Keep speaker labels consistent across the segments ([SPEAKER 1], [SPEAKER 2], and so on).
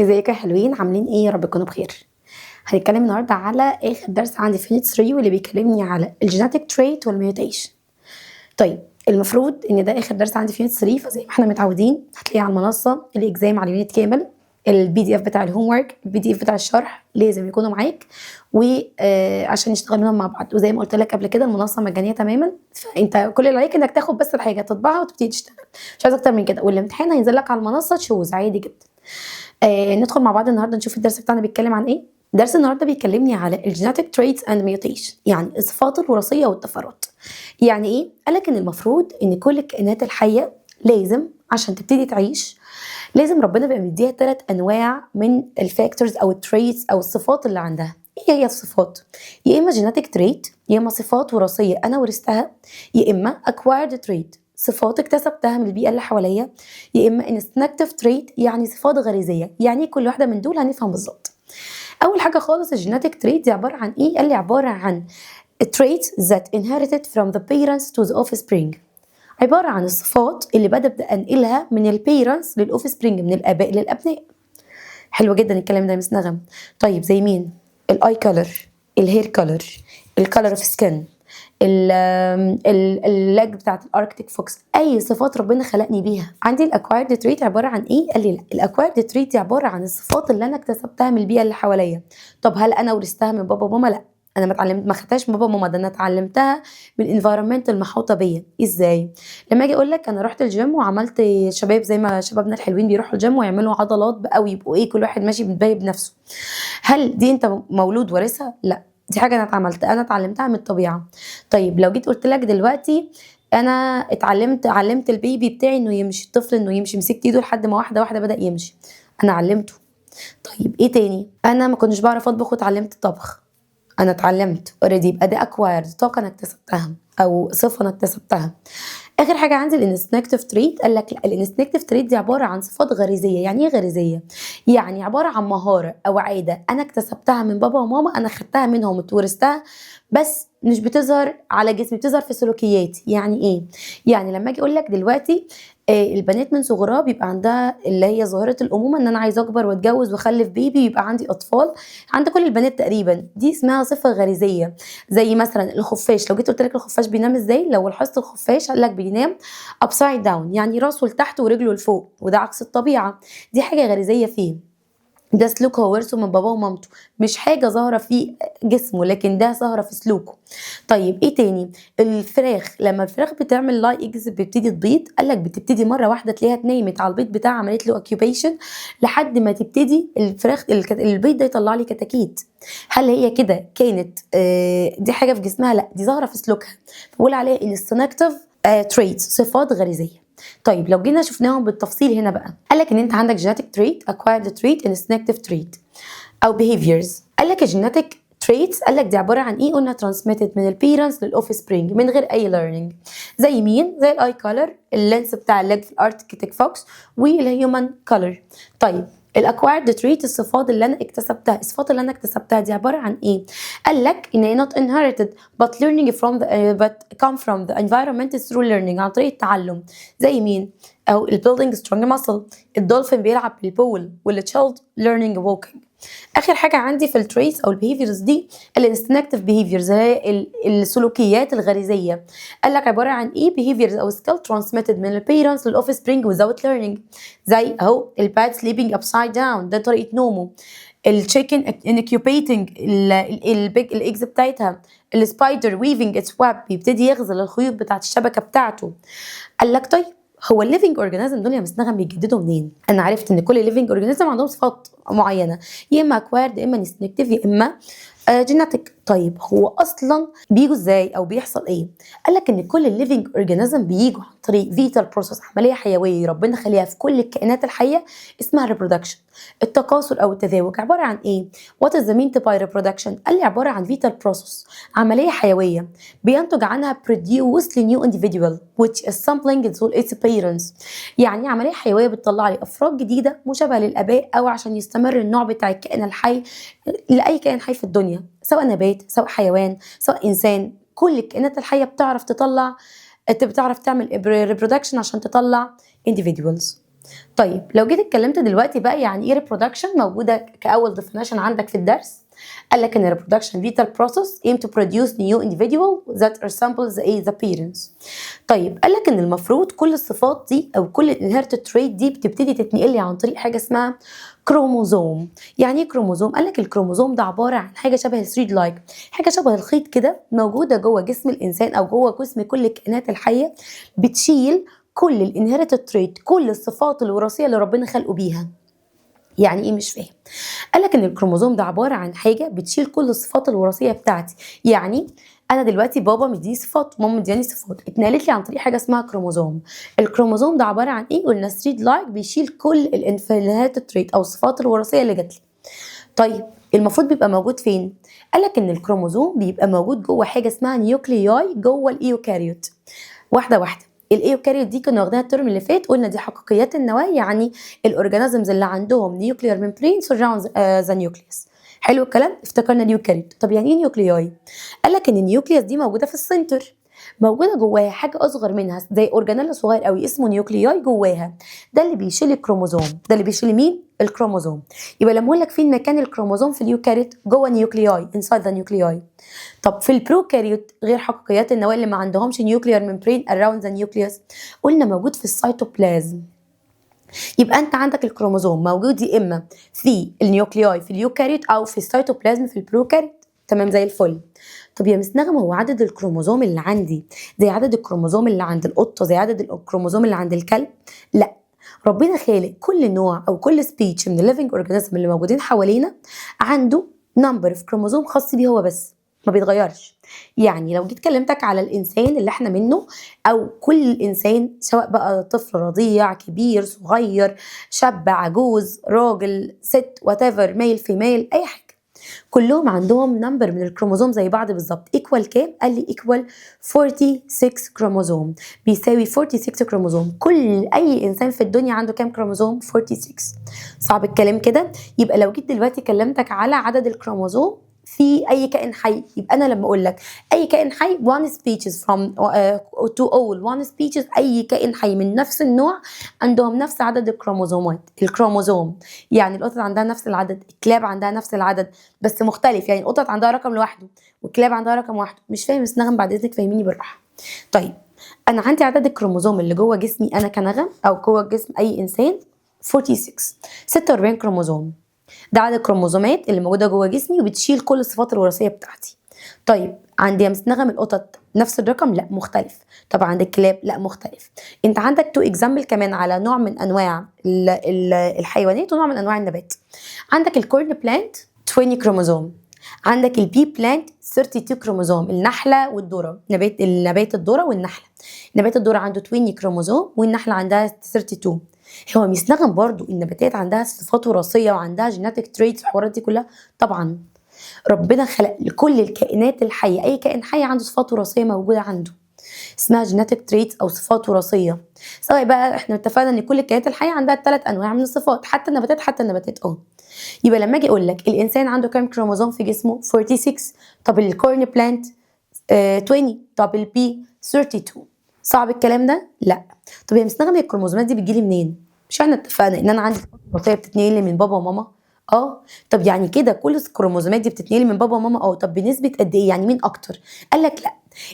[SPEAKER 1] ازيكم يا حلوين؟ عاملين ايه؟ يا رب تكونوا بخير. هنتكلم النهارده على اخر درس عندي في يونت 3 واللي بيكلمني على الجيناتيك تريت والميوتيشن. طيب المفروض ان ده اخر درس عندي في يونت 3، فزي ما احنا متعودين هتلاقيه على المنصه الاكزام على اليونت كامل، البي دي اف بتاع الهوم ورك، البي دي اف بتاع الشرح لازم يكونوا معاك وعشان نشتغل منهم مع بعض. وزي ما قلت لك قبل كده المنصه مجانيه تماما، فانت كل اللي عليك انك تاخد بس الحاجه تطبعها وتبتدي تشتغل، مش عايز اكتر من كده. والامتحان هينزل لك على المنصه تشوز عادي جدا. ندخل مع بعض النهارده نشوف الدرس بتاعنا بيتكلم عن ايه. درس النهارده بيكلمني على الجيناتيك تريتس اند ميوتيشن، يعني الصفات الوراثيه والطفرات. يعني ايه؟ قالك ان المفروض ان كل الكائنات الحيه لازم عشان تبتدي تعيش لازم ربنا بيبقى مديها 3 انواع من الفاكتورز او التريتس او الصفات اللي عندها. ايه هي الصفات؟ يا اما جيناتيك تريت، يا اما صفات وراثيه انا ورثتها، يا اما اكوايرد تريت صفات اكتسبتها من البيئه اللي حواليا، يا اما انستنكتيف تريت يعني صفات غريزيه. يعني كل واحده من دول هنفهم بالظبط. اول حاجه خالص الجيناتيك تريت دي عباره عن ايه؟ قال لي عباره عن traits that inherited from the parents to the offspring. عباره عن الصفات اللي ببدا انقلها من البيرنتس للاوفسبرينج، من الاباء للابناء. حلو جدا الكلام ده يا مس نغم. طيب زي مين؟ الاي كولر، الهير كولر، الكولر اوف سكين، اللاج بتاعت الاركتيك فوكس، اي صفات ربنا خلقني بيها. عندي الاكوايرد تريت عباره عن ايه؟ قال لي لا، الاكوايرد تريت دي عباره عن الصفات اللي انا اكتسبتها من البيئه اللي حواليا. طب هل انا ورثتها من بابا وماما؟ لا، انا ما خدتهاش من بابا وماما، ده انا اتعلمتها من الانفايرمنت المحوطه بيا. ازاي؟ لما اجي اقول لك انا رحت الجيم وعملت شباب زي ما شبابنا الحلوين بيروحوا الجيم ويعملوا عضلات بقى ويبقوا ايه، كل واحد ماشي متباهي بنفسه، هل دي انت مولود وارثها؟ لا، دي حاجه انا اتعلمتها من الطبيعه. طيب لو جيت قلت لك دلوقتي انا علمت البيبي بتاعي انه يمشي، الطفل انه يمشي، مسكت ايده لحد ما واحده واحده بدا يمشي، انا علمته. طيب ايه تاني؟ انا ما كنتش بعرف اطبخ واتعلمت الطبخ، انا اتعلمت اوريدي، يبقى ده اكوايرد، طاقه انا اكتسبتها او صفه انا اكتسبتها. اخر حاجه عندي الانستنكتيف تريت. قال لك لا، الانستنكتيف تريت دي عباره عن صفات غريزيه. يعني ايه غريزيه؟ يعني عباره عن مهاره او عاده انا اكتسبتها من بابا وماما، انا خدتها منهم وتورثتها، بس مش بتظهر على جسمي، بتظهر في سلوكياتي. يعني ايه؟ يعني لما اجي اقول لك دلوقتي البنات من صغرها بيبقى عندها اللي هي ظاهره الامومه، ان انا عايزه اكبر واتجوز واخلف بيبي يبقى عندي اطفال. عند كل البنات تقريبا، دي اسمها صفه غريزيه. زي مثلا الخفاش، لو جيت قلت لك الخفاش بينام ازاي، لو لاحظت الخفاش قال لك بينام ابسايد داون، يعني راسه لتحت ورجله لفوق، وده عكس الطبيعه، دي حاجه غريزيه فيه، ده سلوك هو ورثه من باباه ومامته، مش حاجه ظاهره في جسمه لكن ده ظاهره في سلوكه. طيب ايه تاني؟ الفراخ، لما الفراخ بتعمل لاي ايجز بتبتدي تبيض، قالك بتبتدي مره واحده تلاقيها اتنيمت على البيض بتاعها، عملت له اوكيوبيشن لحد ما تبتدي الفراخ البيض ده يطلع لي كتاكيت. هل هي كده كانت دي حاجه في جسمها؟ لا، دي ظاهره في سلوكها، بقول عليها الانستنكتيف تريت، صفات غريزيه. طيب لو جينا شفناهم بالتفصيل هنا بقى، قالك ان انت عندك genetic trait, acquired trait, instinctive trait او behaviors. قالك الجيناتيك traits قالك دي عباره عن ايه؟ قلنا transmitted من البيرنتس للاوفسبرينج من غير اي learning. زي مين؟ زي الاي كولر، اللينس بتاع الليج في الاركتيك فوكس، والهيومن كولر. طيب الاكوايرد تريت الصفات اللي انا اكتسبتها، الصفات اللي انا اكتسبتها دي عباره عن ايه؟ قال لك ان هي not inherited but learning from the but come from the environment through learning، عن طريق التعلم. زي مين؟ او building strong muscle، الدولفين بيلعب بالبول، والتشايلد learning walking. اخر حاجه عندي في التريس او البيهيفيرز دي الانستنكتيف بيهيفيرز، هي السلوكيات الغريزيه. قال لك عباره عن ايه؟ بيهيفيرز او سكيل ترانسميتد من البيرنتس للاوف سبرينج without learning. زي اهو الباد سليبنج ابسايد داون، ده طريقه نومه. التشيكن انكيوبيتنج البيج الايجز بتاعتها. السبايدر ويفنج اتس واب، بيبتدي يغزل الخيوط بتاعت الشبكه بتاعته. قال لك طيب هو الليفنج اورجانيزم دول يا مس نغم بيتجددوا منين؟ انا عرفت ان كل ليفنج اورجانيزم عندهم صفات معينه، يا اما اكوارد يا اما انستنكتيف يا اما جيناتيك. طيب هو اصلا بيجوا ازاي او بيحصل ايه؟ قال لك ان كل الليفنج اورجانيزم بيجوا عن طريق فيتال بروسس، عمليه حيويه ربنا خليها في كل الكائنات الحيه، اسمها ريبرودكشن، التكاثر او التزاوج. عباره عن ايه؟ وات از ذا مين باي ريبرودكشن؟ قال لي عباره عن فيتال بروسس، عمليه حيويه بينتج عنها produce لنيو individual which is sampling its appearance. يعني عمليه حيويه بتطلع لي افراد جديده مشابهه للاباء، او عشان يستمر النوع بتاع الكائن الحي لاي كائن حي في الدنيا، سواء نبات سواء حيوان سواء انسان. كل الكائنات الحيه بتعرف تعمل reproduction عشان تطلع individuals. طيب لو جيت اتكلمت دلوقتي بقى يعني ايه reproduction موجودة كأول definition عندك في الدرس، قال لك ان reproduction vital process aim to produce new individual that resembles the parents. طيب قال لك ان المفروض كل الصفات دي او كل الانهيرتد تريت دي بتبتدي تتنقل لي عن طريق حاجه اسمها كروموزوم. يعني ايه كروموزوم؟ قال لك الكروموزوم ده عباره عن حاجه شبه الثريد لايك، حاجه شبه الخيط كده موجوده جوه جسم الانسان او جوه جسم كل الكائنات الحيه، بتشيل كل الانهيرتد تريت، كل الصفات الوراثيه اللي ربنا خلقه بيها. يعني ايه؟ مش فاهم. قال لك ان الكروموزوم ده عباره عن حاجه بتشيل كل الصفات الوراثيه بتاعتي. يعني انا دلوقتي بابا مديني صفات وماما مدياني صفات اتنقلت لي عن طريق حاجه اسمها كروموزوم. الكروموزوم ده عباره عن ايه؟ قلنا ستريد لايك بيشيل كل الانفلات تريت او الصفات الوراثيه اللي جات لي. طيب المفروض بيبقى موجود فين؟ قال لك ان الكروموزوم بيبقى موجود جوه حاجه اسمها نيوكلياي جوه الايوكاريوت. واحده واحده. الايوكاريوت دي كنا واخدينها الترم اللي فات، قلنا دي حقيقيات النواه، يعني الاورجانيزمز اللي عندهم نيوكليير ميمبرين سراوند ذا نيوكليوس. حلو الكلام، افتكرنا اليوكاريوت. طب يعني ايه نيوكلياي؟ قال لك ان النيوكليوس دي موجوده في السنتر، موجوده جواها حاجه اصغر منها زي اورجانيل صغير قوي اسمه نيوكلياي جواها، ده اللي بيشيل الكروموزوم. ده اللي بيشيل مين؟ الكروموزوم. يبقى لما اقول لك فين مكان الكروموزوم في اليوكاريوت، جوه نيوكلياي inside the nuclei. طب في البروكاريوت غير حقيقيات النواه اللي ما عندهمش نيوكليير ممبرين around the nucleus، قلنا موجود في السيتوبلازم. يبقى انت عندك الكروموزوم موجود يا اما في النيوكلياي في اليوكاريوت او في السيتوبلازم في البروكاريوت. تمام زي الفل. طب يا مس نغم، هو عدد الكروموزوم اللي عندي زي عدد الكروموزوم اللي عند القطه زي عدد الكروموزوم اللي عند الكلب؟ لا، ربنا خالق كل نوع او كل سبيتش من الليفنج اورجانيزم اللي موجودين حوالينا عنده نمبر اوف كروموزوم خاص بيه هو بس، ما بيتغيرش. يعني لو جيت كلمتك على الانسان اللي احنا منه او كل انسان، سواء بقى طفل رضيع كبير صغير شاب عجوز راجل ست whatever ميل فيميل اي حاجه، كلهم عندهم نمبر من الكروموزوم زي بعض بالظبط. ايكوال كام؟ قال لي ايكوال 46 كروموزوم، بيساوي 46 كروموزوم. كل اي انسان في الدنيا عنده كام كروموزوم؟ 46. صعب الكلام كده؟ يبقى لو جيت دلوقتي كلمتك على عدد الكروموزوم في اي كائن حي، يبقى انا لما اقول لك اي كائن حي one species from to all one species، اي كائن حي من نفس النوع عندهم نفس عدد الكروموزومات. الكروموزوم يعني القطط عندها نفس العدد، الكلاب عندها نفس العدد بس مختلف، يعني القطط عندها رقم لوحده والكلاب عندها رقم واحد. مش فاهم بس نغم بعد اذنك فهميني بالراحه. طيب انا عندي عدد الكروموزوم اللي جوه جسمي انا كنغم او جوه جسم اي انسان 46، 46 كروموزوم. ده عدد الكروموزومات اللي موجوده جوه جسمي وبتشيل كل الصفات الوراثيه بتاعتي. طيب عند يا مس نغم القطط نفس الرقم؟ لا مختلف. طب عند الكلاب؟ لا مختلف. انت عندك تو اكزامبل كمان على نوع من انواع الحيوانات ونوع من انواع النبات. عندك الكورن بلانت 20 كروموزوم، عندك البي بلانت 32 كروموزوم، النحله والذره، النبات الذره والنحله. نبات الذره عنده 20 كروموزوم والنحله عندها 32. هو مش نغم برضو النباتات عندها صفات وراثيه وعندها جيناتيك تريتس الحوارات دي كلها؟ طبعا. ربنا خلق لكل الكائنات الحيه، اي كائن حي عنده صفات وراثيه موجوده عنده اسمها جيناتيك تريتس او صفات وراثيه. سواء بقى احنا اتفقنا ان كل الكائنات الحيه عندها 3 انواع من الصفات، حتى النباتات يبقى لما اجي اقول لك الانسان عنده كام كروموزوم في جسمه؟ 46. طب الكورن بلانت 20. طب البي 32. صعب الكلام ده؟ لا. طب يا مستغرب الكروموزومات دي بتجيلي منين؟ مش احنا اتفقنا ان انا عندي صفات وراثيه بتتنقل لي من بابا وماما؟ طب يعني كده كل الكروموزومات دي بتتنقل من بابا وماما؟ طب بنسبه قد ايه؟ يعني مين اكتر؟ قال لك لا،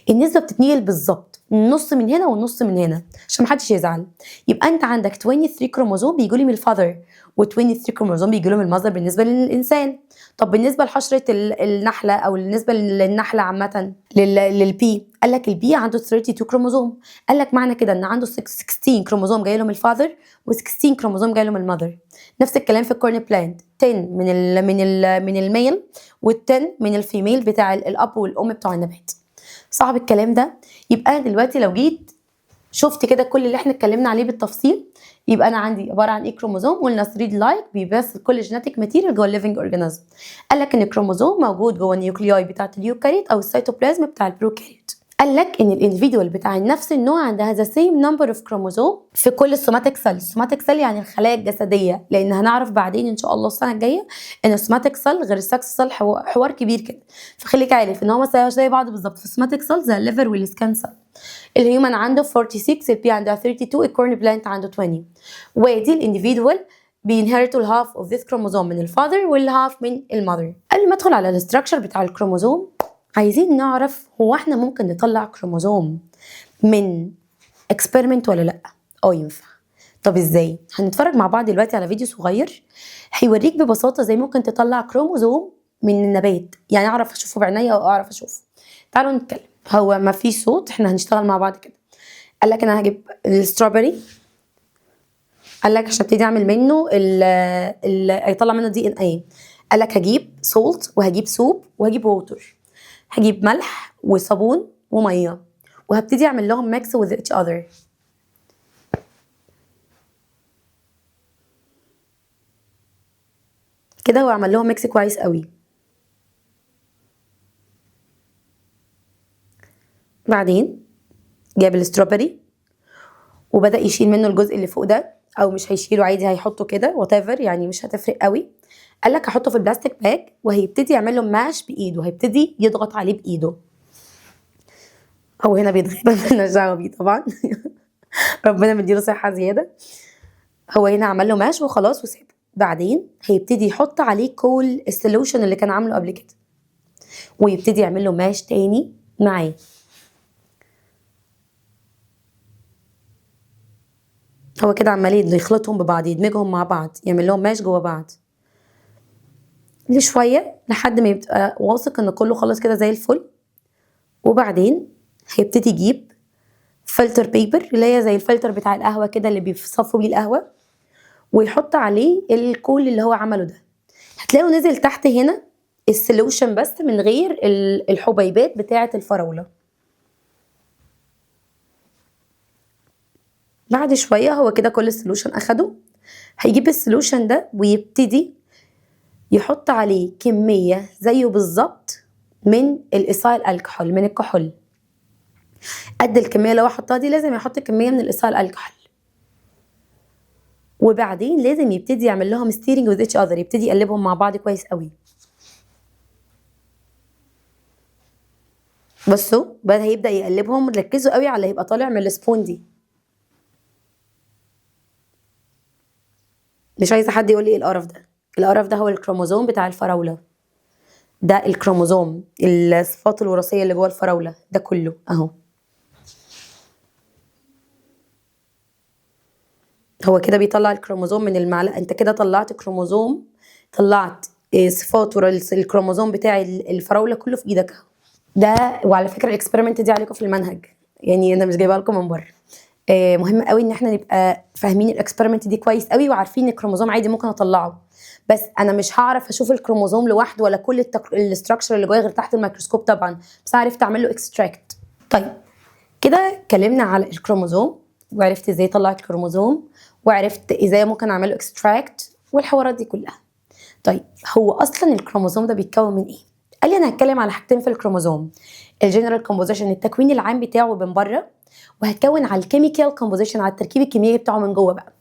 [SPEAKER 1] النسبه بتتنقل بالظبط النص من هنا والنص من هنا عشان محدش يزعل. يبقى انت عندك 23 كروموزوم بيجوا لي من الفاذر و23 كروموزوم بيجوا له من المذر بالنسبه للانسان. طب بالنسبه لحشره النحله او بالنسبه للنحله عامه للبي، قال لك البي عنده 32 كروموزوم. قال لك معنى كده ان عنده 16 كروموزوم جاي له من الفاذر و16 كروموزوم جاي له من المذر. نفس الكلام في الكورن بلانت 10 من الميل و10 من الفيميل بتاع الاب والام بتوع النبات. صعب الكلام ده؟ يبقى دلوقتي لو جيت شفت كده كل اللي احنا اتكلمنا عليه بالتفصيل، يبقى انا عندي عباره عن ايه كروموزوم؟ قلنا 3 لايك بيمثل كل جينيتيك ماتيريال جوه الليفنج اورجانيزم. قال لك ان الكروموزوم موجود جوه النيوكلياي بتاعه اليوكاريوت او السيتوبلازم بتاع البروكاريوت. قال لك ان الانديفيدوال بتاع نفس النوع عندها ذا سيم نمبر اوف كروموزوم في كل السوماتيك سيل. السوماتيك سيل يعني الخلايا الجسديه، لان هنعرف بعدين ان شاء الله السنه الجايه ان السوماتيك سيل غير السكس سيل حوار كبير كده، فخليك عارف ان هما زي بعض بالظبط في السوماتيك سيل زي الليفر والسكان سيل. الهيومن عنده 46، البي عندها 32، الكورن بلانت عنده 20. ودي الانديفيدوال بينهرتوا الهاف اوف ذيس كروموزوم من الفاذر والهاف من المذر. قبل ما ادخل على الاستراكشر بتاع الكروموزوم، عايزين نعرف هو احنا ممكن نطلع كروموزوم من اكسبيرمنت ولا لا؟ ينفع. طب ازاي؟ هنتفرج مع بعض دلوقتي على فيديو صغير هيوريك ببساطه ازاي ممكن تطلع كروموزوم من النبات، يعني اعرف اشوفه بعينيا او اعرف اشوفه. تعالوا نتكلم. هو ما فيش صوت، احنا هنشتغل مع بعض كده. قال لك انا هجيب الستروبري، قال لك عشان ابتدي اعمل منه هيطلع منه دي ان ايه. قال لك هجيب سولت وهجيب سوب وهجيب ووتر، هجيب ملح وصابون وميه وهبتدي اعمل لهم ميكس with each other. كده هو عمل لهم ميكس كويس قوي. بعدين جاب الستروبري وبدأ يشيل منه الجزء اللي فوق ده، او مش هيشيله عادي، هيحطه كده whatever، يعني مش هتفرق قوي. قال لك هحطه في البلاستيك باج وهيبتدي يعمل له ماش بايده، هيبتدي يضغط عليه بايده. هو هنا بيتغير مالناش دعوه بيه طبعا ربنا مديله صحه زياده. هو هنا عمل له ماش وخلاص وسابه. بعدين هيبتدي يحط عليه كل السولوشن اللي كان عامله قبل كده ويبتدي يعمل له ماش تاني معاه. هو كده عمال يخلطهم ببعض، يدمجهم مع بعض، يعمل لهم ماش جوه بعض لشويه لحد ما يبقى واثق ان كله خلاص كده زي الفل. وبعدين هيبتدي يجيب فلتر بيبر اللي هي زي الفلتر بتاع القهوه كده اللي بيصفوا بيه القهوه، ويحط عليه الكول اللي هو عمله ده. هتلاقوا نزل تحت هنا السولوشن بس من غير الحبيبات بتاعه الفراوله. بعد شويه هو كده كل السولوشن اخده. هيجيب السولوشن ده ويبتدي يحط عليه كميه زيه بالظبط من الايثايل الكحول، من الكحول. قد الكميه اللي هو حطها دي لازم يحط كميه من الايثايل الكحول. وبعدين لازم يبتدي يعمل لهم ستيرنج وذ اتش اذر، يبتدي يقلبهم مع بعض كويس قوي. بصوا بقى هيبدا يقلبهم، ركزوا قوي على اللي هيبقى طالع من السبون دي. مش عايزه حد يقول لي ايه القرف ده. القرف ده هو الكروموزوم بتاع الفراوله، ده الكروموزوم، الصفات الوراثيه اللي جوه الفراوله ده كله اهو. هو كده بيطلع الكروموزوم من المعلقه. انت كده طلعت كروموزوم، طلعت صفات الكروموزوم بتاع الفراوله كله في ايدك اهو. ده وعلى فكره الاكسبيرمنت دي عليكم في المنهج، يعني انا مش جايبها لكم من بره. مهم قوي ان احنا نبقى فاهمين الاكسبيرمنت دي كويس قوي وعارفين ان الكروموزوم عادي ممكن اطلعه، بس انا مش هعرف اشوف الكروموزوم لوحده ولا كل الاستراكشر اللي جواه غير تحت الميكروسكوب طبعا، بس عرفت اعمل له اكستراكت. طيب كده اتكلمنا على الكروموزوم وعرفت ازاي طلعت الكروموزوم وعرفت ازاي ممكن اعمل له اكستراكت والحوارات دي كلها. طيب هو اصلا الكروموزوم ده بيتكون من ايه؟ قال لي انا هتكلم على حاجتين في الكروموزوم، الجنرال كومبوزيشن التكوين العام بتاعه من بره، وهتكون على الكيميكال كومبوزيشن على التركيب الكيميائي بتاعه من جوه بقى.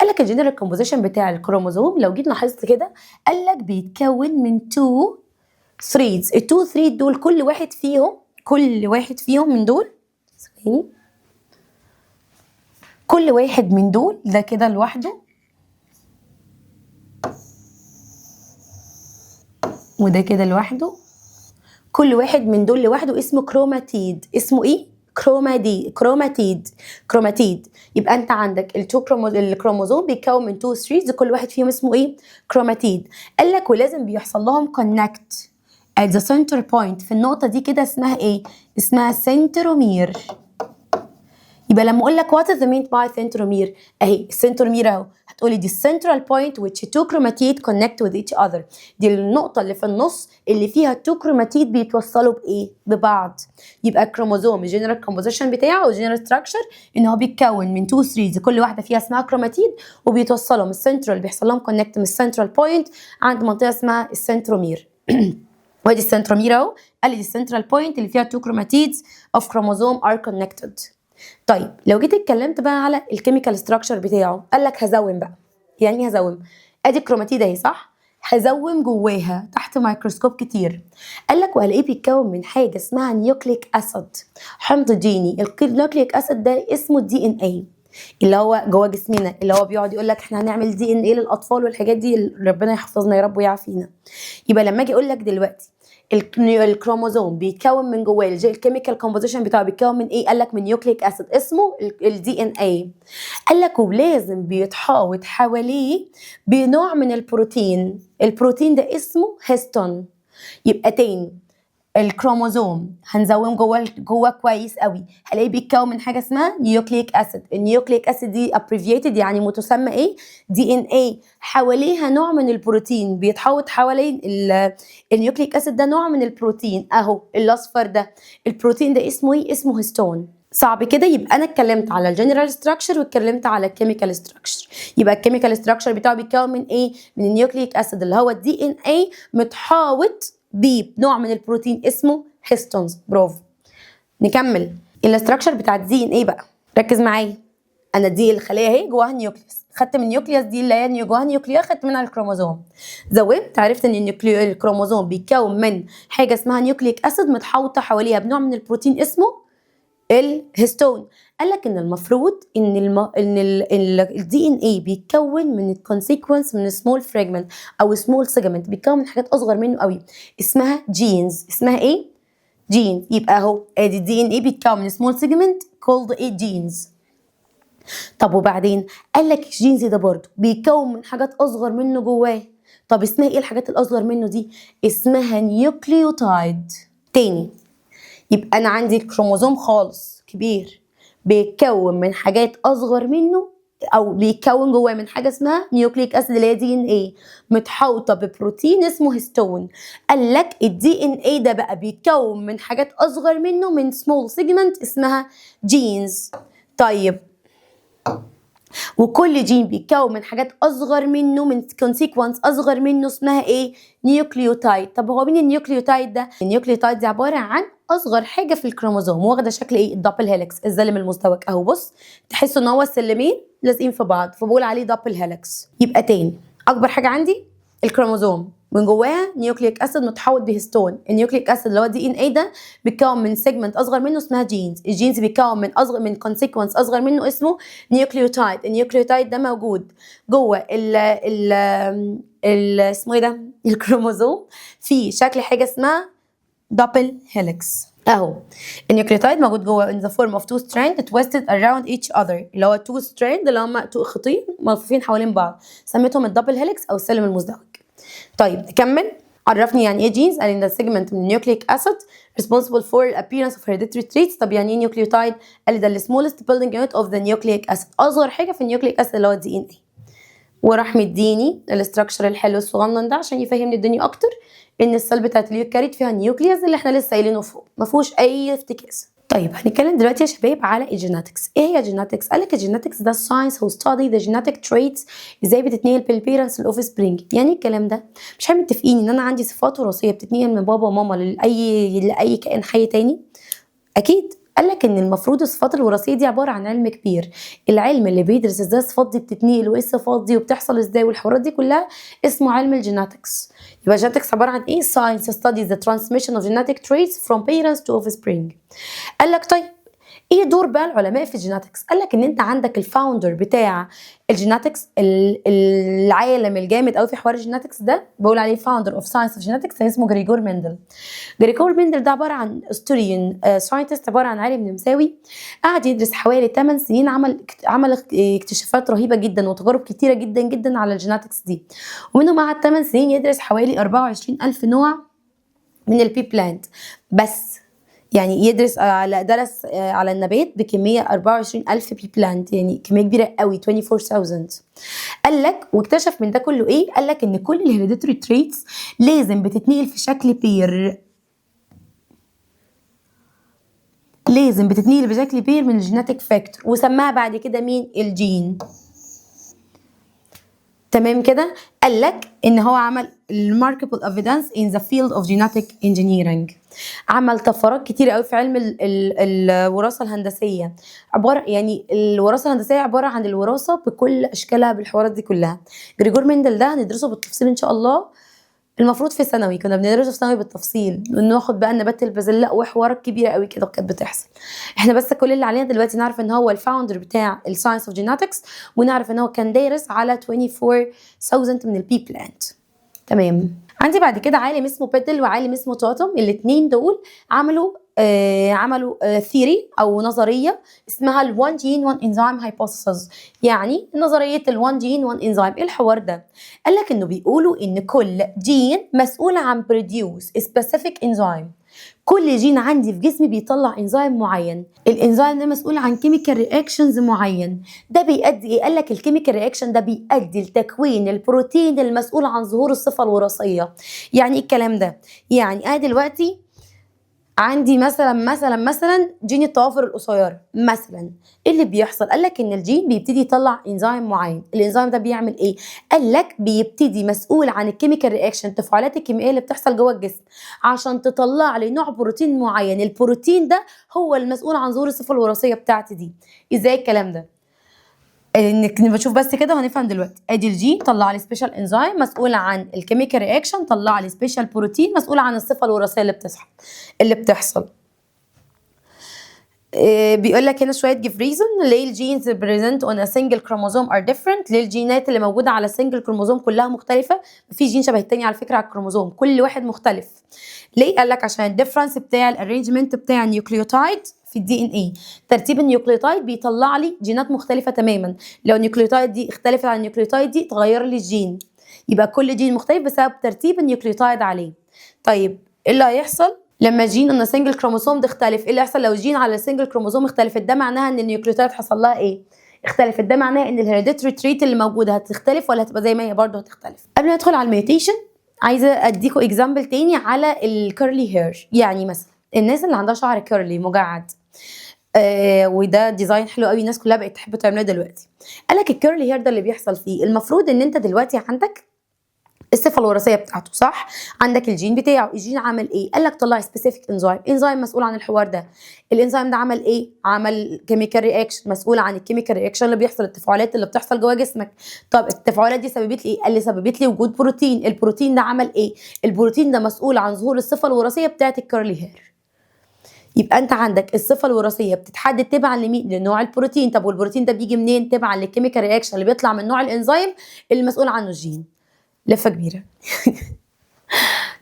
[SPEAKER 1] قال لك الجنرال كومبوزيشن بتاع الكروموزوم لو جيت لاحظت كده قال لك بيتكون من 2 ثريدز. ال2 ثريد دول كل واحد فيهم من دول، ثواني، كل واحد من دول ده كده لوحده وده كده لوحده، كل واحد من دول لوحده اسمه كروماتيد. اسمه ايه؟ كروماتيد. يبقى انت عندك الكروموزوم بيتكون من 2 ثريدز كل واحد فيهم اسمه ايه؟ كروماتيد. قال لك ولازم بيحصل لهم كونكت at the center point في النقطه دي كده اسمها ايه؟ اسمها سنترومير. يبقى لما اقول لك what is the mean by centromere، اهي السنترومير اهو، هتقولي دي central point which two chromatids connect with each other. دي النقطه اللي في النص اللي فيها two chromatids بيتوصلوا بايه؟ ببعض. يبقى الكروموزوم الجنرال كومبوزيشن بتاعه والجنرال ستراكشر ان هو بيتكون من 2 ثريدز كل واحده فيها اسمها كروماتيد وبيتوصلوا من السنترال، بيحصل لهم كونكت من السنترال بوينت عند منطقه اسمها السنترومير وادي السنترومير اهو. قال لي دي السنترال بوينت اللي فيها two chromatids of chromosome are connected. طيب لو جيت اتكلمت بقى على الكيميكال ستراكشر بتاعه، قال لك هزوم بقى. يعني ايه هزوم؟ ادي الكروماتيد اهي صح؟ هزوم جواها تحت ميكروسكوب كتير. قال لك وهلاقيه بيتكون من حاجه اسمها نيوكليك اسيد، حمض جيني. النيوكليك اسيد ده اسمه الدي ان اي اللي هو جوه جسمنا، اللي هو بيقعد يقول لك احنا هنعمل دي ان ايه للاطفال والحاجات دي، ربنا يحفظنا يا رب ويعافينا. يبقى لما اجي اقول لك دلوقتي الكروموزوم بيتكون من جواه الكيميكال كومبوزيشن بتاعه بيتكون من ايه؟ قال لك من نيوكليك اسيد اسمه الدي ان اي. قال لك ولازم بيتحاوط حواليه بنوع من البروتين، البروتين ده اسمه هيستون. يبقى تاني، الكروموزوم هنزوم جوه كويس قوي، هلاقيه بيتكون من حاجه اسمها نيوكليك اسيد. النيوكليك اسيد دي ابريفيتد يعني متسمى ايه؟ دي ان اي. حواليها نوع من البروتين بيتحوط حوالين النيوكليك اسيد ده نوع من البروتين اهو الاصفر ده. البروتين ده اسمه ايه؟ اسمه هيستون. صعب كده؟ يبقى انا اتكلمت على الجنرال ستراكشر واتكلمت على الكيميكال ستراكشر. يبقى الكيميكال ستراكشر بتاعه بيتكون من ايه؟ من النيوكليك اسيد اللي هو الدي ان اي متحاوط بنوع من البروتين اسمه هيستونز. برافو. نكمل الاستراكشر بتاع الدي ان ايه بقى، ركز معايا. انا دي الخليه اهي جواها نيوكليوس، خدت من النيوكليوس دي اللي هي جواها نيوكليوس، خدت منها الكروموزوم، زودت عرفت ان الكروموزوم بيتكون من حاجه اسمها نيوكليك اسيد متحوطه حواليها بنوع من البروتين اسمه الهيستون. قال لك ان المفروض ان الدي ان اي بيتكون من الكونسيكونس من سمول فراجمنت او سمول سيجمنت، بيتكون من حاجات اصغر منه قوي اسمها جينز. اسمها ايه؟ جين. يبقى اهو ادي الدي ان اي بيتكون من سمول سيجمنت كولد ايه؟ جينز. طب وبعدين قال لك الجينز ده برضه بيتكون من حاجات اصغر منه جواه. طب اسمها ايه الحاجات الاصغر منه دي؟ اسمها نيوكليوتايد. تاني، يبقى انا عندي الكروموزوم خالص كبير بيتكون من حاجات اصغر منه، او بيتكون جواه من حاجه اسمها نيوكليك اسيد اللي هي دي ان ايه متحوطه ببروتين اسمه هيستون. قال لك الدي ان ايه ده بقى بيتكون من حاجات اصغر منه من سمول سيجمنت اسمها جينز. طيب وكل جين بيتكون من حاجات اصغر منه من كونسيكونس اصغر منه اسمها ايه؟ نيوكليوتايد. طب هو مين النيوكليوتايد ده؟ النيوكليوتايد دي عباره عن اصغر حاجه في الكروموزوم، واخده شكل ايه؟ الدبل هيلكس، الزلم المزدوج اهو. بص تحسوا ان هو السلمين لازقين في بعض فبقول عليه دبل هيلكس. يبقى تاني، اكبر حاجه عندي الكروموزوم، من جواها نيوكليك اسيد متحوط بهيستون. النيوكليك اسيد اللي هو دي ان اي ده بيتكون من سيجمنت اصغر منه اسمها جينز. الجينز بيتكون من كونسيكونس اصغر منه اسمه نيوكليوتايد. النيوكليوتايد ده موجود جوه ال اسمه ايه ده؟ الكروموزوم في شكل حاجه اسمها دبل هيلكس اهو. النيوكليوتايد موجود جوه in the form of two strands twisted around each other، اللي هو two strand اللي هم خطين ملفوفين حوالين بعض، سميتهم الدبل هيلكس او السلم المزدوج. طيب نكمل. عرفني يعني ايه جينز؟ قال ان ده سيجمنت من النيوكليك اسيد responsible for the appearance of hereditary traits. طب يعني ايه نيوكليوتايد؟ قال لي ده السمولست building unit of the nucleic acid، اصغر حاجه في النيوكليك اسيد اللي هو الدي ان اي. وراح مديني الاستراكشر الحلو الصغنن ده عشان يفهمني الدنيا اكتر، ان السيل بتاعت اليوكاريت فيها نيوكليوس اللي احنا لسه قايلينه فوق، ما فيهوش اي افتكاسه. طيب هنتكلم دلوقتي يا شباب على الجيناتكس. ايه هي الجيناتكس؟ قال لك الجيناتكس ده الساينس هو ستادي ذا جيناتيك تريتس، ازاي بتتنقل بالبيرنتس الاوف سبرينج. يعني الكلام ده مش احنا متفقين ان انا عندي صفات وراثيه بتتنقل من بابا وماما لاي كائن حي تاني؟ اكيد. قال لك ان المفروض الصفات الوراثيه دي عباره عن علم كبير، العلم اللي بيدرس ازاي الصفات دي بتتنقل وايه الصفات دي وبتحصل ازاي والحوارات دي كلها اسمه علم الجيناتكس. يبقى الجيناتكس عباره عن ايه؟ science studies the transmission of genetic traits from parents to offspring. قال لك طيب ايه دور بقى العلماء في الجيناتكس؟ قال لك ان انت عندك الفاوندر بتاع الجيناتكس، العالم الجامد قوي في حوار الجيناتكس ده بقول عليه فاوندر اوف ساينس اوف جيناتكس، اسمه جريجور مندل. جريجور مندل ده عباره عن استوريان ساينتست، عباره عن عالم نمساوي قعد يدرس حوالي 8 سنين، عمل اكتشافات رهيبه جدا وتجارب كتيره جدا جدا على الجيناتكس دي، ومنهم قعد 8 سنين يدرس حوالي 24,000 نوع من البي بلانت بس. يعني درس على النبات بكمية 24,000 بي بلانت، يعني كمية كبيرة قوي 24,000. قال لك واكتشف من ده كله ايه؟ قال لك ان كل الهيريديتري تريتس لازم بتتنقل في شكل بير، لازم بتتنقل بشكل بير من الجيناتيك فاكتور، وسماها بعد كده مين؟ الجين. تمام كده. قال لك ان هو عمل remarkable evidence in the field of genetic engineering، عمل طفرات كتير قوي في علم الوراثه الهندسيه. يعني الوراثه الهندسيه عباره عن الوراثه بكل اشكالها بالحوارات دي كلها. جريجور مندل ده هندرسه بالتفصيل ان شاء الله، المفروض في ثانوي كنا بندرسه في ثانوي بالتفصيل، وناخد بقى النبات البازيلا وحوارات كبيره قوي كده كانت بتحصل. احنا بس كل اللي علينا دلوقتي نعرف ان هو الفاوندر بتاع الساينس اوف جيناتكس، ونعرف ان هو كان دارس على 24,000 من البي بلانت. تمام. عندي بعد كده عالم اسمه بيدل وعالم اسمه توتم، الاثنين دول عملوا ثيري او نظريه اسمها ال1 جين 1 انزيم هايبوثيسز. يعني نظريه ال1 جين 1 انزيم. ايه الحوار ده؟ قال لك انه بيقولوا ان كل جين مسؤول عن بروديوس سبيسيفيك انزيم. كل جين عندي في جسمي بيطلع انزيم معين، الانزيم ده مسؤول عن كيميكال رياكشنز معين. ده بيؤدي ايه؟ قال لك الكيميكال رياكشن ده بيؤدي لتكوين البروتين المسؤول عن ظهور الصفه الوراثيه. يعني ايه الكلام ده؟ يعني انا دلوقتي عندي مثلا جين الضوافر القصيره مثلا. ايه اللي بيحصل؟ قال لك ان الجين بيبتدي يطلع انزيم معين. الانزيم ده بيعمل ايه؟ قال لك بيبتدي مسؤول عن الكيميكال رياكشن، التفاعلات الكيميائيه اللي بتحصل جوه الجسم عشان تطلع لي نوع بروتين معين. البروتين ده هو المسؤول عن ظهور الصفه الوراثيه بتاعتي دي. ازاي الكلام ده؟ انك بشوف بس كده وهنفهم دلوقتي. ادي الجين طلع لي سبيشال انزيم مسؤول عن الكيميكال رياكشن، طلع لي سبيشال بروتين مسؤول عن الصفه الوراثيه اللي بتحصل. بيقول لك هنا شويه give reason ليه الجينز present on a single chromosome are different. ليه الجينات اللي موجوده على single كروموزوم كلها مختلفه؟ مفيش جين شبه التاني على فكره على الكروموزوم، كل واحد مختلف. ليه؟ قال لك عشان الديفرنس بتاع الارينجمنت بتاع النيوكليوتايد في الدي ان اي. ترتيب النيوكليوتايد بيطلع لي جينات مختلفه تماما. لو النيوكليوتايد دي اختلفت عن النيوكليوتايد دي تغير لي الجين، يبقى كل جين مختلف بسبب ترتيب النيوكليوتايد عليه. طيب ايه اللي هيحصل لما جين ان سنجل كروموسوم ده اختلف؟ ايه اللي هيحصل لو جين على سنجل كروموسوم اختلفت؟ ده معناها ان النيوكليوتايد حصل لها ايه؟ اختلفت. ده معناه ان الهيريديتري تريت اللي موجوده هتختلف ولا هتبقى زي ما هي؟ برضه هتختلف. قبل ما ندخل على الميوتيشن عايزه اديكم اكزامبل تاني على الكيرلي هير. يعني مثلا الناس اللي عندها شعر كيرلي مجعد، وده ديزاين حلو قوي الناس كلها بقت تحب تعمله دلوقتي. قال لك الكيرلي هير ده اللي بيحصل فيه، المفروض ان انت دلوقتي عندك الصفه الوراثيه بتاعته صح؟ عندك الجين بتاعه. الجين عمل ايه؟ قال لك طلع سبيسيفيك انزيم مسؤول عن الحوار ده. الانزيم ده عمل ايه؟ عمل كيميكال رياكشن مسؤول عن الكيميكال رياكشن اللي بيحصل، التفاعلات اللي بتحصل جوه جسمك. طب التفاعلات دي سببت لي ايه؟ قال لي سببت لي وجود بروتين. البروتين ده عمل ايه؟ البروتين ده مسؤول عن ظهور الصفه الوراثيه بتاعه الكيرلي هير. يبقى انت عندك الصفه الوراثيه بتتحدد تبعا لمين؟ لنوع البروتين. طب والبروتين ده بيجي منين؟ تبعا للكيميكال رياكشن اللي بيطلع من نوع الانزيم المسؤول عنه الجين. لفه كبيره.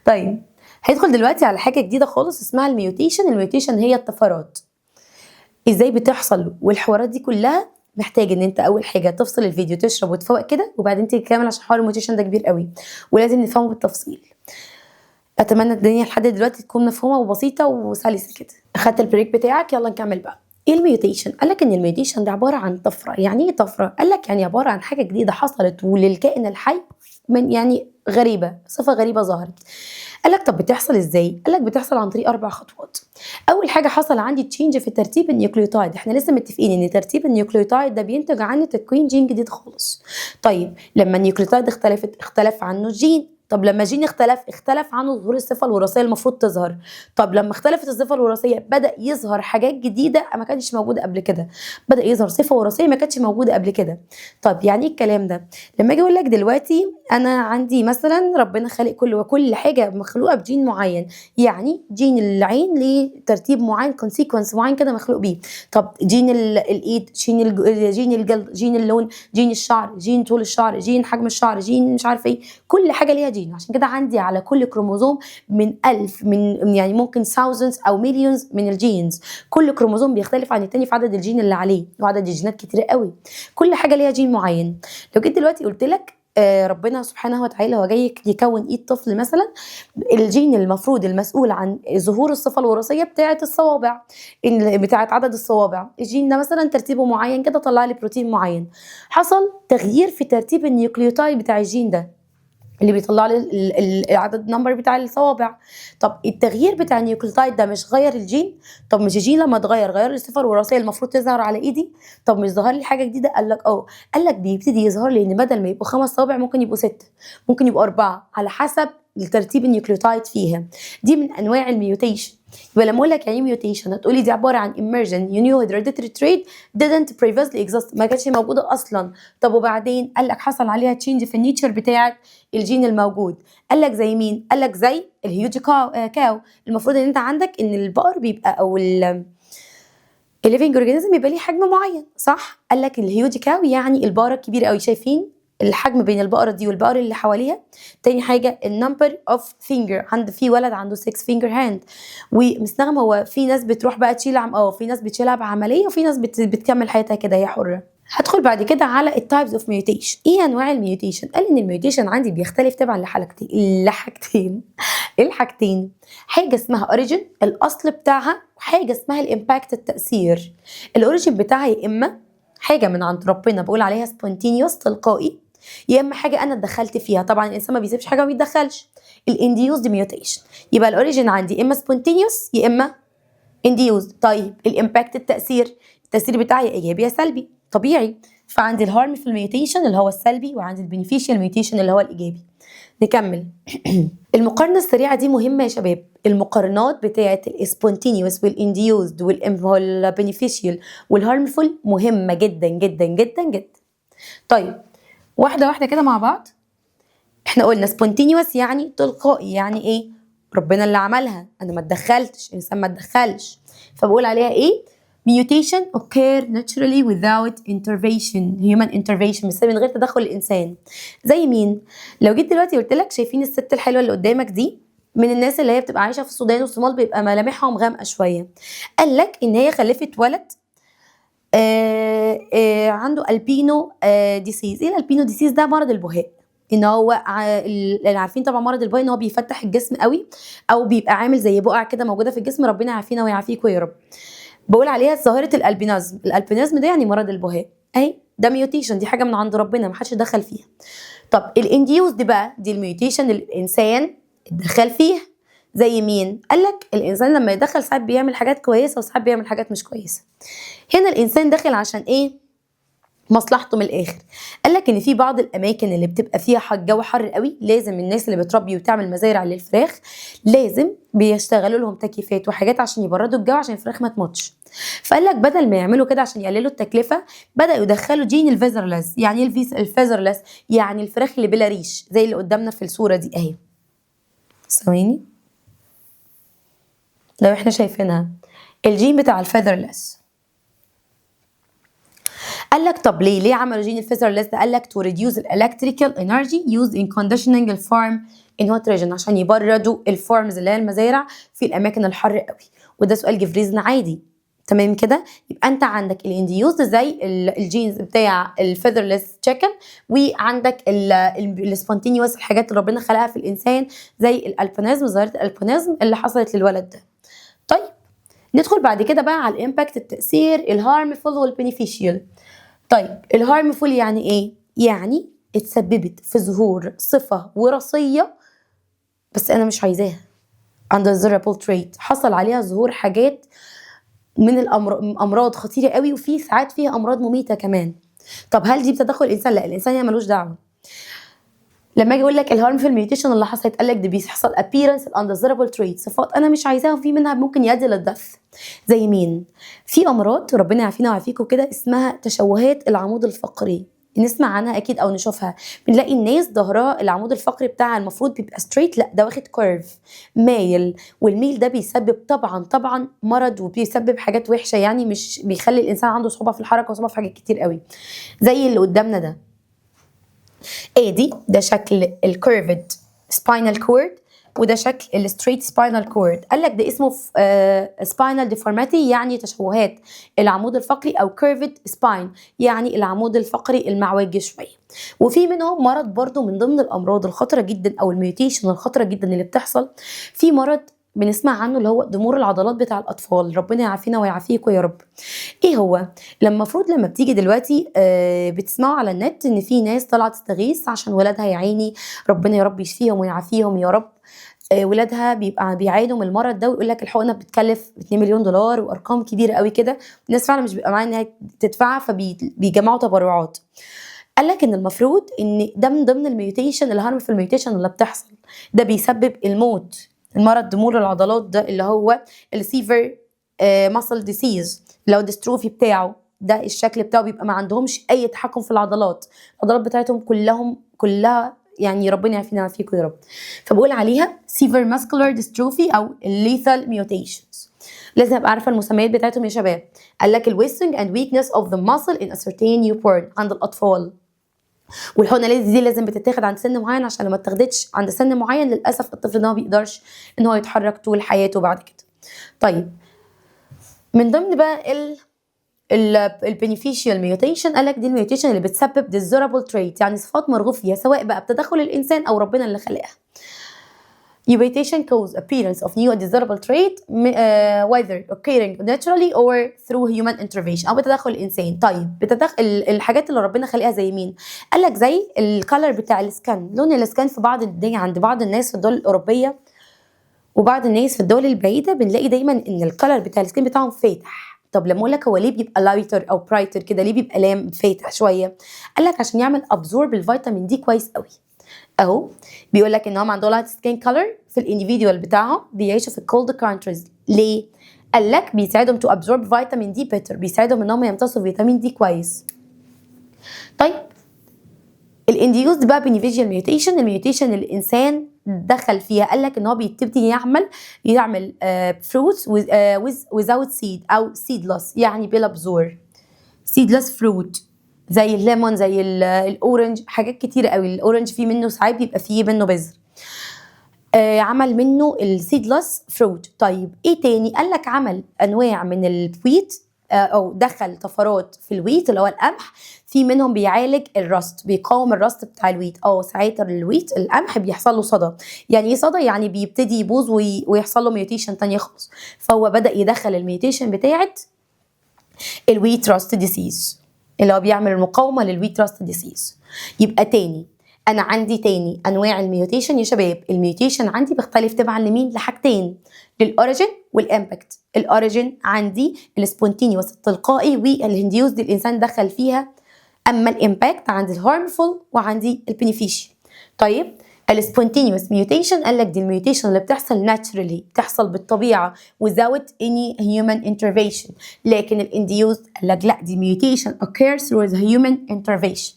[SPEAKER 1] طيب هيدخل دلوقتي على حاجه جديده خالص اسمها الميوتيشن. الميوتيشن هي الطفرات، ازاي بتحصل والحوارات دي كلها. محتاج ان انت اول حاجه تفصل الفيديو تشرب وتفوق كده وبعدين تيجي تكمل، عشان حوار الميوتيشن ده كبير قوي ولازم نفهمه بالتفصيل. اتمنى الدنيا لحد دلوقتي تكون مفهومه وبسيطه وسلسه كده. اخدت البريك بتاعك، يلا نكمل بقى. ايه الميوتيشن؟ قال لك ان الميوتيشن ده عباره عن طفره. يعني ايه طفره؟ قال لك يعني عباره عن حاجه جديده حصلت وللكائن الحي، من يعني غريبه، صفه غريبه ظهرت. قال لك طب بتحصل ازاي؟ قال لك بتحصل عن طريق 4 خطوات. اول حاجه حصل عندي تشينج في ترتيب النيوكليوتايد. احنا لسه متفقين ان ترتيب النيوكليوتايد ده بينتج عنه تكوين جين جديد خالص. طيب لما النيوكليوتايد اختلف عنه الجين. طب لما جين اختلف عنه ظهور الصفه الوراثيه المفروض تظهر. طب لما اختلفت الصفه الوراثيه بدا يظهر حاجات جديده ما كانتش موجوده قبل كده. بدا يظهر صفه وراثيه ما كانتش موجوده قبل كده. طب يعني ايه الكلام ده؟ لما اجي اقول لك دلوقتي انا عندي مثلا ربنا خالق كل حاجه مخلوقه بجين معين. يعني جين العين ليه ترتيب معين، كونسيكونس معين كده مخلوق بيه. طب جين الايد، جين الجلد، جين اللون، جين الشعر، جين طول الشعر، جين حجم الشعر، جين مش عارف ايه. كل حاجه ليها جين. عشان كده عندي على كل كروموزوم من 1000 من يعني ممكن thousands او millions من الجينز. كل كروموزوم بيختلف عن التاني في عدد الجين اللي عليه، وعدد الجينات كتير قوي. كل حاجه ليها جين معين. لو جيت دلوقتي قلت لك ربنا سبحانه وتعالى هو جاي يكون ايد طفل مثلا، الجين المفروض المسؤول عن ظهور الصفه الوراثيه بتاعه الصوابع، بتاعه عدد الصوابع، الجين ده مثلا ترتيبه معين كده طلع لي بروتين معين. حصل تغيير في ترتيب النيوكليوتايد بتاع الجين ده. اللي بيطلع لي العدد نمبر بتاع الصوابع. طب التغيير بتاع النيوكليوتايد ده مش غير الجين؟ طب مش الجين لما اتغير غير لي الصفه الوراثيه المفروض تظهر على ايدي؟ طب مش ظهر لي حاجه جديده؟ قال لك اه، قال لك بيبتدي يظهر لي ان بدل ما يبقوا 5 صوابع ممكن يبقوا 6، ممكن يبقوا 4 على حسب الترتيب النيوكليوتايد فيها. دي من انواع الميوتيشن. يبقى لما اقول لك يعني ميوتيشن هتقولي دي عباره عن emergent new hereditary trait didn't previously exist، ما كانتش موجوده اصلا. طب وبعدين قال لك حصل عليها تشينج في النيتشر بتاعه الجين الموجود. قال لك زي مين؟ قال لك زي الهيوج كاو. المفروض ان انت عندك ان البقر بيبقى او الليفنج اورجانيزم يبقى ليه حجم معين، صح؟ قال لك الهيوج كاو يعني البقره الكبيره قوي. شايفين الحجم بين البقره دي والبقر اللي حواليها؟ تاني حاجه النمبر اوف فينجر، عند في ولد عنده 6 فينجر هاند. ومستغرب هو في ناس بتروح بقى تشيل في ناس بتشيلها بعمليه وفي ناس بتكمل حياتها كده هي حره. هدخل بعد كده على التايبس اوف ميوتيشن. ايه انواع الميوتيشن؟ قال ان الميوتيشن عندي بيختلف طبعا الحاجتين حاجه اسمها اوريجين الاصل بتاعها، وحاجه اسمها الامباكت التاثير. الاوريجين بتاعها يا اما حاجه من عند ربنا بقول عليها سبونتينيوس تلقائي، يا اما حاجه انا اتدخلت فيها. طبعا الانسان ما بيسيبش حاجه ما بيتدخلش. الانديوزد ميوتيشن يبقى الاوريجين عندي اما سبونتينيوس يا اما انديوزد. طيب الامباكت التاثير بتاعي ايجابي يا سلبي؟ طبيعي. فعندي الهارمفul ميوتيشن اللي هو السلبي، وعندي البينيفيشال ميوتيشن اللي هو الايجابي. نكمل. المقارنه السريعه دي مهمه يا شباب. المقارنات بتاعه السبونتينيوس والانديوزد والبينيفيشال والهارمفul مهمه جدا جدا جدا جدا. طيب واحده واحده كده مع بعض. احنا قلنا سبونتينيوس يعني تلقائي، يعني ايه؟ ربنا اللي عملها، انا ما اتدخلتش، الانسان ما اتدخلش. فبقول عليها ايه؟ mutation occur naturally without human intervention، بس من غير تدخل الانسان. زي مين؟ لو جيت دلوقتي قلت لك شايفين الست الحلوه اللي قدامك دي من الناس اللي هي بتبقى عايشه في السودان والصومال، بيبقى ملامحهم غامقه شويه. قال لك ان هي خلفت ولد عنده البينو ديسيز. ايه الالبينو ديسيز ده؟ مرض البهاء. ان هو اللي عارفين طبعا مرض البهاء ان هو بيفتح الجسم قوي، او بيبقى عامل زي بقع كده موجوده في الجسم. ربنا يعافينا ويعافيكم يا رب. بقول عليها ظاهره الالبينازم. الالبينازم ده يعني مرض البهاء اهي. ده ميوتيشن، دي حاجه من عند ربنا ما حدش دخل فيها. طب الانديوز دي بقى دي الميوتيشن اللي الانسان اتدخل فيها. زي مين؟ قال لك الانسان لما يدخل ساعات بيعمل حاجات كويسه وساعات بيعمل حاجات مش كويسه. هنا الانسان داخل عشان ايه؟ مصلحته من الاخر. قال لك ان في بعض الاماكن اللي بتبقى فيها جو حر قوي، لازم الناس اللي بتربي وتعمل مزارع للفراخ لازم بيشتغلوا لهم تكييفات وحاجات عشان يبردوا الجو عشان الفراخ ما تموتش. فقال لك بدل ما يعملوا كده عشان يقللوا التكلفه، بداوا يدخلوا جين الفيزرلس. يعني ايه الفيزرلس؟ يعني الفراخ اللي بلا ريش زي اللي قدامنا في الصوره دي اهي. ثواني، لو احنا شايفينها الجين بتاع الفيزرلس. قال لك طب ليه عملوا جين الفيزرلس ده؟ قال لك to reduce the electrical energy used in conditioning the farm in hot region، عشان يبردوا الفارمز اللي هي المزارع في الاماكن الحر قوي. وده سؤال جفريزن عادي. تمام كده. يبقى انت عندك الانديوز زي الجينز بتاع الفيذرلس تشيكن، وعندك السبونتينيوس الحاجات اللي ربنا خلقها في الانسان زي الالبينيزم، ظاهره الالبينيزم اللي حصلت للولد ده. طيب ندخل بعد كده بقى على الامباكت التاثير الهارمفul والبينيفيشال. طيب الهارمفول يعني ايه؟ يعني اتسببت في ظهور صفة وراثية بس انا مش عايزاها. undesirable trait، حصل عليها ظهور حاجات من الامراض خطيرة قوي، وفي ساعات فيها امراض مميتة كمان. طب هل دي بتدخل الانسان؟ لا، الانسان يعني ملوش دعوة. لما اجي اقول لك الهارمفul ميوتيشن اللي حصلت، قال لك ده بيحصل appearance undesirable trait، صفات انا مش عايزاها وفي منها ممكن يؤدي للدث. زي مين؟ في امراض ربنا يعافينا ويعافيكم كده اسمها تشوهات العمود الفقري. نسمع عنها اكيد او نشوفها. بنلاقي الناس ظهرها العمود الفقري بتاعها المفروض بيبقى ستريت، لا ده واخد كيرف مايل. والميل ده بيسبب طبعا مرض، وبيسبب حاجات وحشه، يعني مش بيخلي الانسان عنده صعوبه في الحركه وصعوبه في حاجات كتير قوي. زي اللي قدامنا ده. ده شكل الكيرفد سباينال كورد، وده شكل الستريت سباينال كورد. قال لك ده اسمه سباينال ديفورماتي، يعني تشوهات العمود الفقري، او كيرفد سباين يعني العمود الفقري المعوج شويه. وفي منهم مرض برضو من ضمن الامراض الخطره جدا او الميوتيشن الخطره جدا اللي بتحصل. في مرض بنسمع عنه اللي هو ضمور العضلات بتاع الاطفال. ربنا يعافينا ويعافيكم يا رب. ايه هو؟ المفروض لما بتيجي دلوقتي بتسمعوا على النت ان في ناس طالعه تستغيث عشان ولادها يا عيني، ربنا يا رب يشفيهم ويعافيهم يا رب. ولادها بيبقى بيعانوا من المرض ده، ويقول لك الحقنه بتكلف 2 مليون دولار وارقام كبيره قوي كده. الناس فعلا مش بيبقى معاها انها تدفعها، فبيجمعوا تبرعات. قال لك ان المفروض ان ده من ضمن الميوتيشن، الهارمفul ميوتيشن اللي بتحصل، ده بيسبب الموت، المرض ضمور العضلات ده اللي هو السيفر ماسل ديسيز، اللي هو الديستروفي بتاعه ده. الشكل بتاعه بيبقى ما عندهمش اي تحكم في العضلات، العضلات بتاعتهم كلها يعني ربنا يعافينا ويعافيكم يا رب. فبقول عليها سيفر ماسكولار ديستروفي او الليثال ميوتيشنز. لازم ابقى عارفه المسميات بتاعتهم يا شباب. قال لك الويستنج اند ويكنس اوف ذا ماسل ان a certain newborn عند الاطفال. والحقنه دي لازم بتتاخد عند سن معين، عشان لو ما اتاخدتش عند سن معين للاسف الطفل ده ما بيقدرش ان هو يتحرك طول حياته بعد كده. طيب من ضمن بقى البينيفيشال ميوتيشن، قال لك دي الميوتيشن اللي بتسبب ديزيرابل تريت، يعني صفات مرغوب فيها سواء بقى بتدخل الانسان او ربنا اللي خلقها. Mutation cause appearance of new undesirable trait whether occurring naturally or through human intervention او بتدخل الانسان. طيب الحاجات اللي ربنا خلقها زي مين؟ قال لك زي الكالر بتاع السكان، لون السكان في بعض الدنيا عند بعض الناس في الدول الاوروبيه وبعض الناس في الدول البعيده بنلاقي دايما ان الكالر بتاع السكين بتاعهم فاتح. طب لما اقول لك هو ليه بيبقى لايتر او برايتر كده، ليه بيبقى لام فاتح شويه؟ قال لك عشان يعمل ابزورب الفيتامين دي كويس قوي. اهو بيقول لك ان هم عندهم لايت سكين كلر في الانديفيدوال بتاعهم، بيعيشوا في الكولد كانتريز. ليه؟ قال لك بيساعدهم تو ابزورب فيتامين دي بيتر، بيساعدهم ان هم يمتصوا فيتامين دي كويس. طيب الانديوزد بقى بينيفيجيال ميوتيشن، الميوتيشن اللي الانسان دخل فيها، قال لك ان هو بيبتدي يعمل فروتس without seed او seedless، يعني بلا بذور. seedless fruit زي الليمون، زي الاورنج، حاجات كتيره قوي. الاورنج فيه منه ساعات بيبقى فيه منه بذر. عمل منه السيدلس فروت. طيب ايه تاني؟ قال لك عمل انواع من الويت او دخل طفرات في الويت اللي هو القمح، في منهم بيعالج الرست، بيقاوم الرست بتاع الويت. ساعات الويت القمح بيحصل له صدى. يعني ايه صدى؟ يعني بيبتدي يبوظ ويحصل له ميوتيشن تانية خالص. فهو بدأ يدخل الميوتيشن بتاعت الويت راست ديسيز، اللي هو بيعمل المقاومة للويت راست ديسيز. يبقى تاني انا عندي تاني انواع الميوتيشن يا شباب. الميوتيشن عندي بيختلف تبعا لمين؟ لحاجتين، للاوريجين والامباكت. الاوريجين عندي السبونتينيوس التلقائي والهنديوز دي الانسان دخل فيها، اما الامباكت عندي الهارمفul وعندي البينيفيشال. طيب السبونتينيوس ميوتيشن قال لك دي الميوتيشن اللي بتحصل ناتشرالي، بتحصل بالطبيعه without any human intervention. لكن الانديوز قال لك لا، دي ميوتيشن occurs through the human intervention.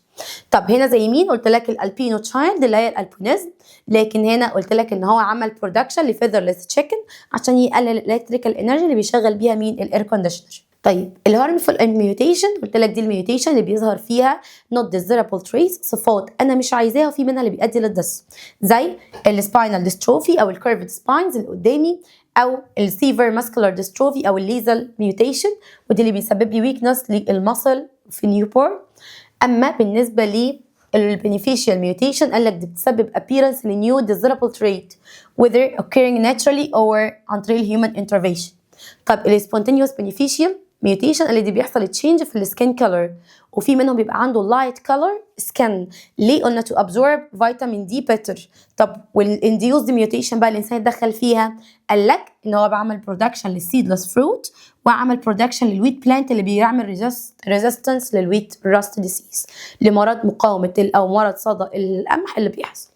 [SPEAKER 1] طب هنا زي مين؟ قلت لك الالبينو تشايلد اللي هي الالبينيزم. لكن هنا قلت لك ان هو عمل برودكشن لفيذرلس تشيكن عشان يقلل الالكتريكال انرجي اللي بيشغل بيها مين؟ الاير كونديشنر. طيب الهارمفul ميوتيشن قلت لك دي الميوتيشن اللي بيظهر فيها not desirable traits، صفات انا مش عايزاها وفي منها اللي بيؤدي للدس، زي السباينال ديستروفي او الكيرفد سباينز اللي قدامي، او السيفر ماسكولار ديستروفي او الليزال ميوتيشن، ودي اللي بيسبب لي ويكنس للمسل في نيوبورن. اما بالنسبه للبينيفيشال ميوتيشن قال لك دي بتسبب appearance لنيو desirable trait whether occurring naturally or until human intervention. طب السبونتينيوس بينيفيشال ميوتيشن اللي دي بيحصل تشينج في السكين كلر، وفي منهم بيبقى عنده لايت كلر سكين. ليه؟ قلنا تو ابزورب فيتامين دي بيتر. طب والانديوزد ميوتيشن بقى الانسان يدخل فيها، قال لك ان هو بعمل برودكشن للسيدلس فروت وعمل برودكشن للويت بلانت اللي بيعمل ريزيستنس للويت راست ديسيز، لمرض مقاومه او مرض صدى القمح اللي بيحصل.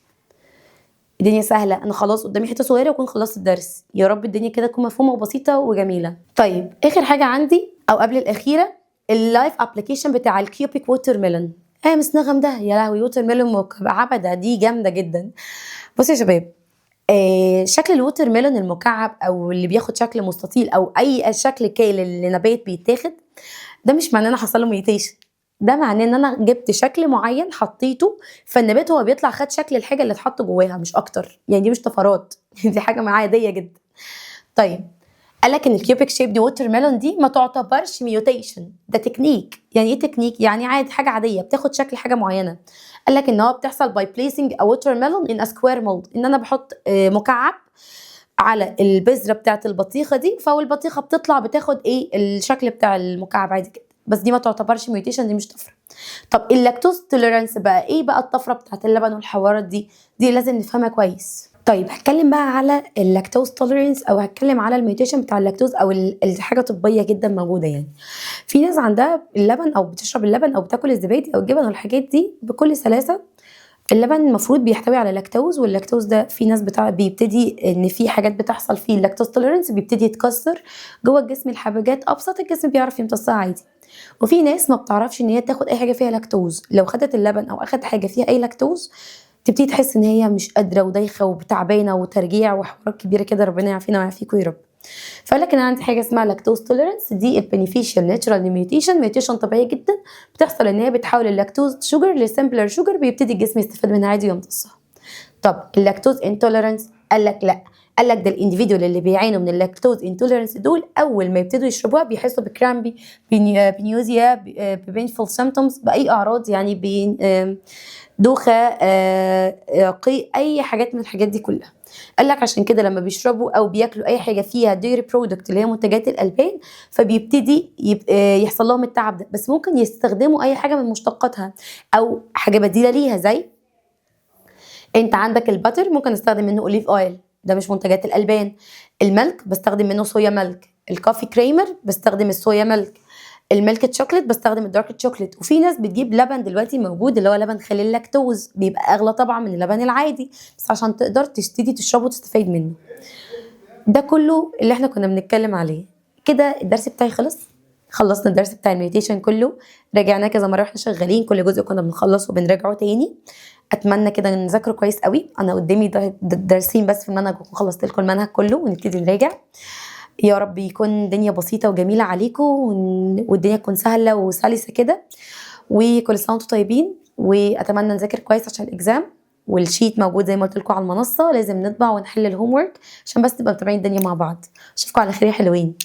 [SPEAKER 1] الدنيا سهله، انا خلاص قدامي حته صغيره واكون خلصت الدرس. يا رب الدنيا كده تكون مفهومه وبسيطه وجميله. طيب اخر حاجه عندي او قبل الاخيره، اللايف ابلكيشن بتاع الكيوبيك ووتر ميلون. مس نغم ده يا لهوي، ووتر ميلون مكعبه ده دي جامده جدا. بصوا يا شباب، شكل الووتر ميلون المكعب او اللي بياخد شكل مستطيل او اي شكل لنبات بيتاخد، ده مش معناه ان انا حصل له ميوتيشن، ده معناه ان انا جبت شكل معين حطيته فالنبات هو بيطلع خد شكل الحاجه اللي اتحط جواها مش اكتر. يعني دي مش طفرات دي حاجه معايا عاديه جدا. طيب قال لك ان الكيوبيك شيب دي ووتر ميلون دي ما تعتبرش ميوتيشن، ده تكنيك. يعني ايه تكنيك؟ يعني عادي حاجه عاديه بتاخد شكل حاجه معينه. قال لك ان هو بتحصل باي بليسنج ا ووتر ميلون ان ا سكوير مولد، ان انا بحط مكعب على البذره بتاعه البطيخه دي، فالبطيخه بتطلع بتاخد ايه الشكل بتاع المكعب عادي كده، بس دي ما تعتبرش ميوتيشن، دي مش طفره. طب اللاكتوز توليرانس بقى ايه بقى الطفره بتاعه اللبن والحوارات دي لازم نفهمها كويس. طيب هتكلم بقى على اللاكتوز توليرانس او هتكلم على الميوتيشن بتاع اللاكتوز او الحاجه طبيه جدا موجوده يعني. في ناس عندها اللبن او بتشرب اللبن او بتاكل الزبادي او الجبن والحاجات دي بكل سلاسه. اللبن المفروض بيحتوي على لاكتوز، واللاكتوز ده في ناس بيبتدي ان في حاجات بتحصل فيه اللاكتوز توليرانس بيبتدي يتكسر جوه الجسم، الحاجات ابسط الجسم بيعرف يمتصها عادي. وفي ناس ما بتعرفش ان هي تاخد اي حاجه فيها لاكتوز، لو خدت اللبن او اخدت حاجه فيها اي لاكتوز تبتدي تحس ان هي مش قادره ودايخه وتعبانه وترجيع وحوارات كبيره كده، ربنا يعافينا ويعافيكم يا رب. فقال لك انا عندي حاجه اسمها لاكتوز توليرانس، دي البينيفيشال ناتشرال ميوتيشن طبيعيه جدا بتحصل ان هي بتحول اللاكتوز شوجر لسمبلر شوجر، بيبتدي الجسم يستفاد منها عادي ويمتصها. طب اللاكتوز انتوليرانس قال لك لا، قال لك ده الانديفيدوال اللي بيعانوا من اللاكتوز انتوليرانس دول اول ما يبتدوا يشربوها بيحسوا بكرامبي، بنيوزيا، ببينفول سيمبتومز، باي اعراض يعني دوخه، قيء، اي حاجات من الحاجات دي كلها. قال لك عشان كده لما بيشربوا او بياكلوا اي حاجه فيها ديري برودكت اللي هي منتجات الالبان فبيبتدي يحصل لهم التعب ده، بس ممكن يستخدموا اي حاجه من مشتقاتها او حاجه بديله ليها. زي انت عندك الباتر ممكن استخدم منه اوليف اويل، ده مش منتجات الالبان. الملك بستخدم منه صويا ملك. الكوفي كريمر بستخدم الصويا ملك. الميلك تشوكلت بستخدم الدارك تشوكلت. وفي ناس بتجيب لبن دلوقتي موجود اللي هو لبن خالي اللاكتوز، بيبقى اغلى طبعا من اللبن العادي، بس عشان تقدر تبتدي تشربه وتستفيد منه. ده كله اللي احنا كنا بنتكلم عليه. كده الدرس بتاعي خلص، خلصنا الدرس بتاع المديتيشن كله، راجعناه كذا مره واحنا شغالين، كل جزء كنا بنخلص وبنراجعه تاني. اتمنى كده نذاكره كويس قوي. انا قدامي درسين بس في المنهج وكون خلصت لكم المنهج كله ونبتدي نراجع. يا رب يكون الدنيا بسيطه وجميله عليكم والدنيا تكون سهله وسلسه كده، وكل سنه وانتم طيبين. واتمنى نذاكر كويس عشان الاكزام، والشيت موجود زي ما قلت لكم على المنصه، لازم نطبع ونحل الهوم ورك عشان بس نبقى متابعين الدنيا مع بعض. اشوفكم على خير يا حلوين.